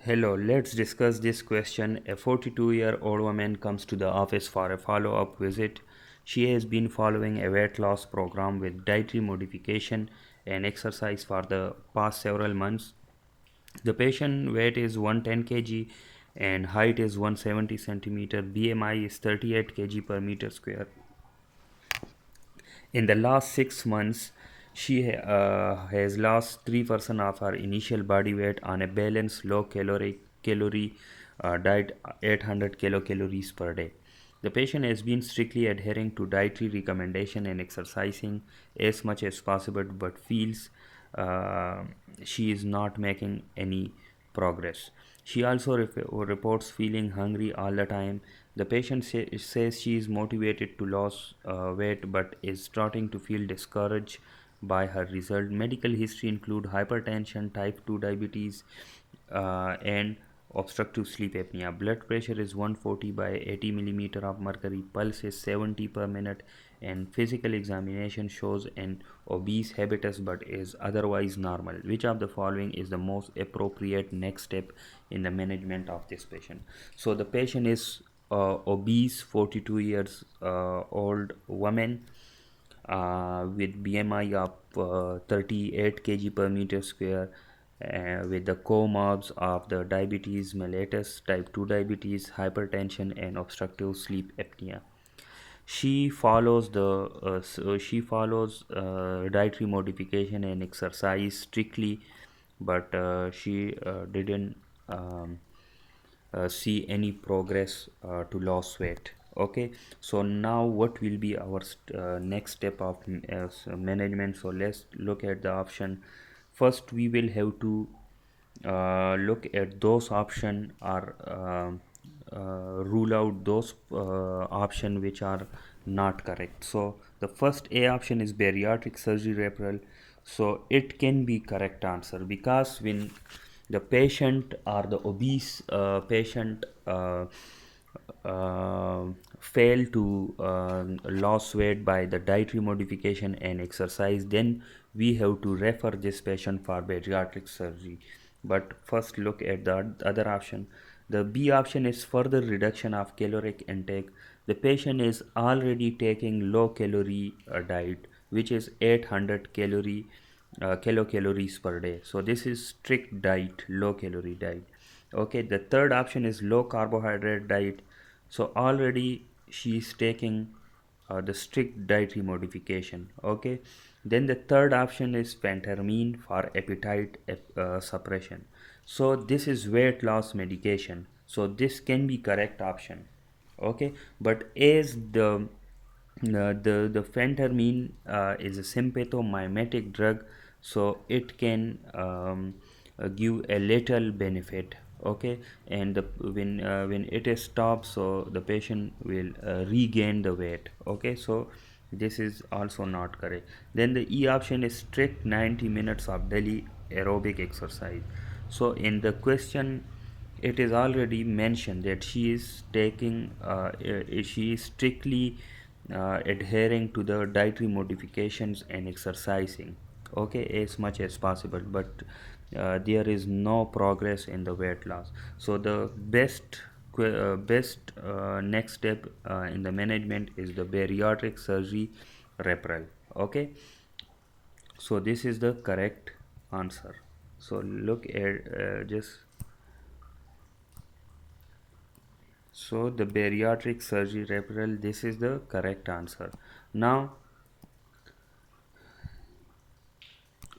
Hello, let's discuss this question. A 42-year-old woman comes to the office for a follow up visit. She has been following a weight loss program with dietary modification and exercise for the past several months. The patient weight is 110 kg and height is 170 centimeter. BMI is 38 kg per meter square. In the last 6 months, she has lost 3% of her initial body weight on a balanced low calorie diet, 800 kilocalories per day. The patient has been strictly adhering to dietary recommendation and exercising as much as possible, but feels uh, she is not making any progress. She also reports feeling hungry all the time. The patient says she is motivated to lose weight but is starting to feel discouraged by her result. Medical history include hypertension, type 2 diabetes, and obstructive sleep apnea. Blood pressure is 140 by 80 millimeter of mercury. Pulse is 70 per minute, and physical examination shows an obese habitus but is otherwise normal. Which of the following is the most appropriate next step in the management of this patient? So the patient is obese, 42 years old woman with BMI of 38 kg per meter square, with the comorbs of the diabetes mellitus, type 2 diabetes, hypertension, and obstructive sleep apnea. She follows dietary modification and exercise strictly, but she didn't um, see any progress to lose weight. Okay, so now what will be our next step of management? So let's look at the option. First we will have to look at those option or rule out those option which are not correct. So the first A option is bariatric surgery referral. So it can be correct answer, because when the patient or the obese patient uh, fail to lose weight by the dietary modification and exercise, then we have to refer this patient for bariatric surgery. But first look at the other option. The B option is further reduction of caloric intake. The patient is already taking low calorie diet, which is 800 kilocalories per day. So this is strict diet, low calorie diet. Okay, the third option is low carbohydrate diet. So already she is taking the strict dietary modification. Okay, then the third option is phentermine for appetite suppression. So this is weight loss medication, so this can be correct option. Okay, but as the phentermine is a sympathomimetic drug, so it can give a little benefit. Okay, and when it is stopped, so the patient will regain the weight. Okay, so this is also not correct. Then the E option is strict 90 minutes of daily aerobic exercise. So in the question it is already mentioned that she is strictly adhering to the dietary modifications and exercising, okay, as much as possible, but there is no progress in the weight loss. So the best next step in the management is the bariatric surgery referral. Okay, so this is the correct answer. So look at just so the bariatric surgery referral, this is the correct answer. Now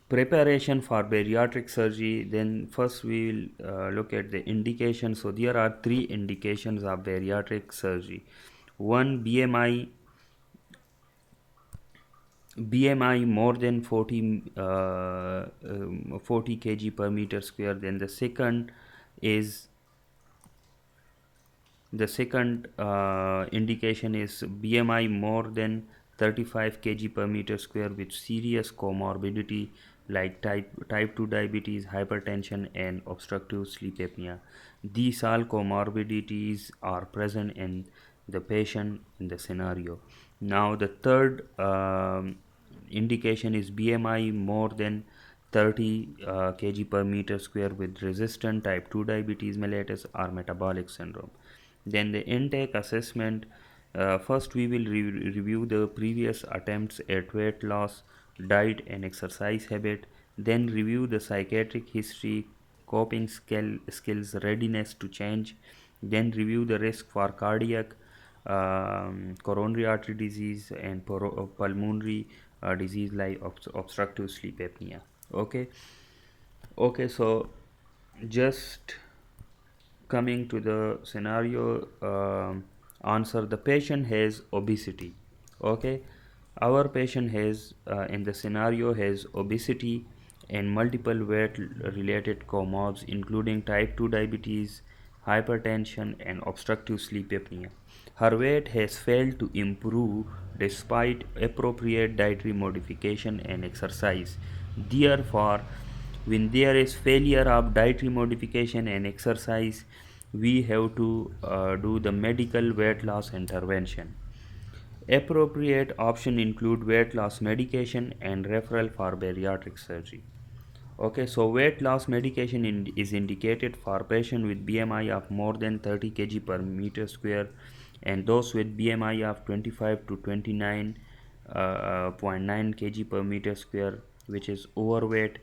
preparation for bariatric surgery, then first we will look at the indications. So there are three indications of bariatric surgery. One, BMI more than 40 kg per meter square. Then is the second indication is BMI more than 35 kg per meter square with serious comorbidity like type 2 diabetes, hypertension, and obstructive sleep apnea. These all comorbidities are present in the patient in the scenario. Now the third indication is BMI more than 30 kg per meter square with resistant type 2 diabetes mellitus or metabolic syndrome. Then the intake assessment. First, we will review the previous attempts at weight loss, diet, and exercise habit. Then, review the psychiatric history, coping skills, readiness to change. Then, review the risk for cardiac, coronary artery disease, and pulmonary disease like obstructive sleep apnea. Okay, okay, so just coming to the scenario, answer. The patient has obesity. Okay, our patient has in the scenario has obesity and multiple weight related comorbs including type 2 diabetes, hypertension, and obstructive sleep apnea. Her weight has failed to improve despite appropriate dietary modification and exercise. Therefore, when there is failure of dietary modification and exercise, we have to do the medical weight loss intervention. Appropriate options include weight loss medication and referral for bariatric surgery. Okay, so weight loss medication is indicated for patients with BMI of more than 30 kg per meter square and those with BMI of 25 to 29.9 kg per meter square, which is overweight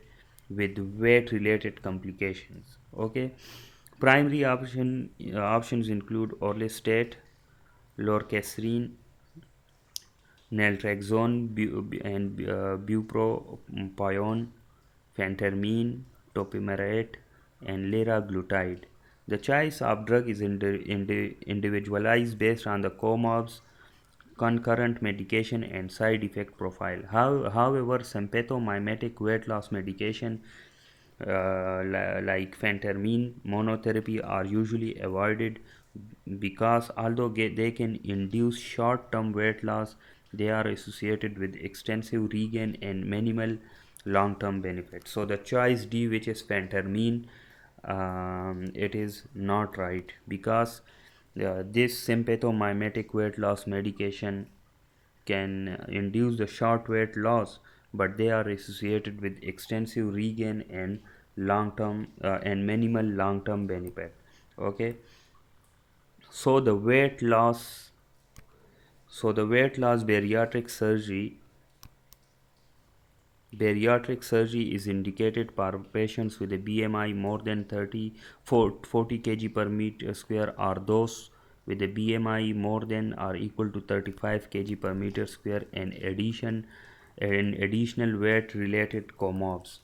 with weight related complications. Okay, primary options include orlistat, lorcaserin, naltrexone, and bupropion, phentermine, topiramate, and liraglutide. The choice of drug is individualized based on the comorbs, concurrent medication, and side effect profile. However, sympathomimetic weight loss medication like phentermine monotherapy are usually avoided because although they can induce short-term weight loss, they are associated with extensive regain and minimal long-term benefit. So the choice D, which is phentermine, it is not right because this sympathomimetic weight loss medication can induce the short weight loss, but they are associated with extensive regain and long term and minimal long term benefit. Okay, so the weight loss, bariatric surgery. Bariatric surgery is indicated for patients with a BMI more than 40 kg per meter square or those with a BMI more than or equal to 35 kg per meter square and additional weight related comorbs.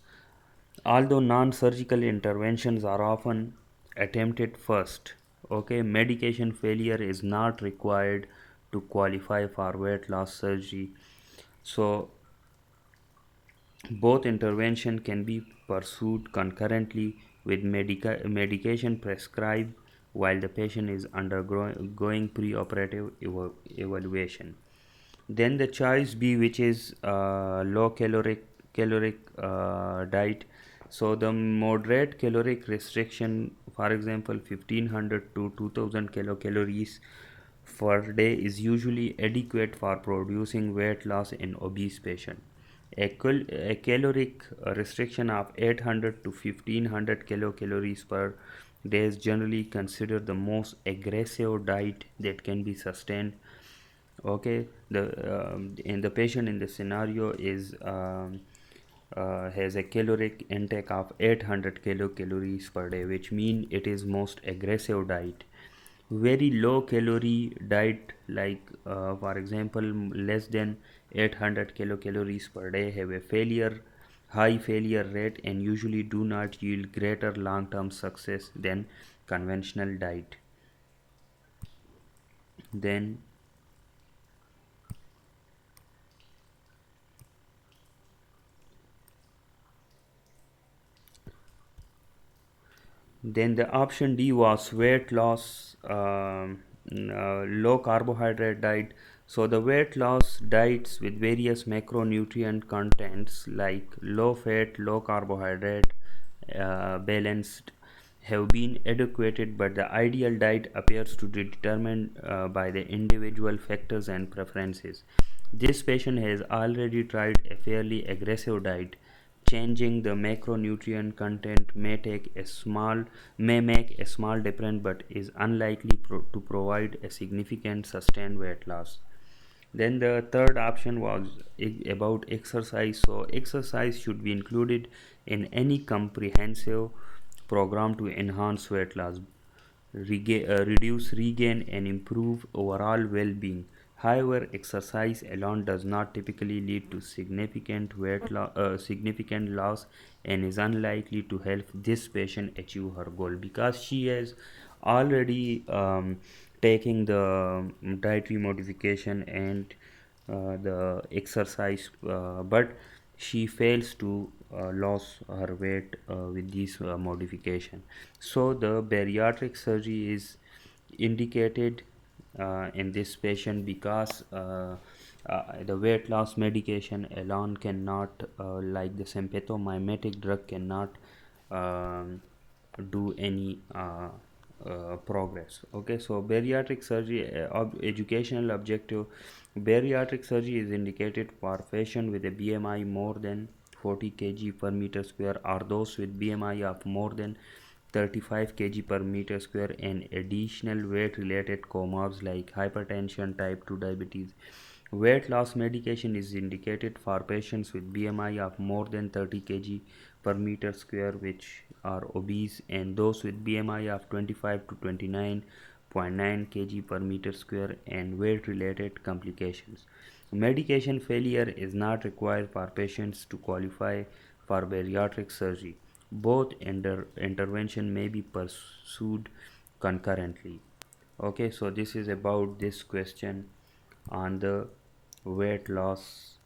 Although non-surgical interventions are often attempted first, okay, medication failure is not required to qualify for weight loss surgery. So both intervention can be pursued concurrently with medication prescribed while the patient is undergoing preoperative evaluation. Then the choice B, which is low caloric diet. So the moderate caloric restriction, for example, 1500 to 2000 kilocalories per day is usually adequate for producing weight loss in obese patient. A caloric restriction of 800 to 1500 kilocalories per day is generally considered the most aggressive diet that can be sustained. Okay, the in the patient in the scenario is has a caloric intake of 800 kilocalories per day, which mean it is most aggressive diet. Very low calorie diet like for example less than 800 kilocalories per day have a high failure rate and usually do not yield greater long term success than conventional diet. then Then the option D was weight loss, low carbohydrate diet. So the weight loss diets with various macronutrient contents like low fat, low carbohydrate, balanced have been adequate, but the ideal diet appears to be determined by the individual factors and preferences. This patient has already tried a fairly aggressive diet. changing the macronutrient content may make a small difference, but is unlikely to provide a significant sustained weight loss. Then the third option was about exercise. So exercise should be included in any comprehensive program to enhance weight loss, reduce, regain, and improve overall well-being. However, exercise alone does not typically lead to significant loss, and is unlikely to help this patient achieve her goal, because she is already taking the dietary modification and the exercise, but she fails to lose her weight with this modification. So the bariatric surgery is indicated in this patient, because the weight loss medication alone cannot, like the sympathomimetic drug, cannot um, do any progress. Okay, so bariatric surgery, educational objective: bariatric surgery is indicated for patients with a BMI more than 40 kg per meter square, or those with BMI of more than 35 kg per meter square, and additional weight related comorbs like hypertension, type 2 diabetes. Weight loss medication is indicated for patients with BMI of more than 30 kg per meter square, which are obese, and those with BMI of 25 to 29.9 kg per meter square, and weight related complications. Medication failure is not required for patients to qualify for bariatric surgery. Both intervention may be pursued concurrently. Okay, so this is about this question on the weight loss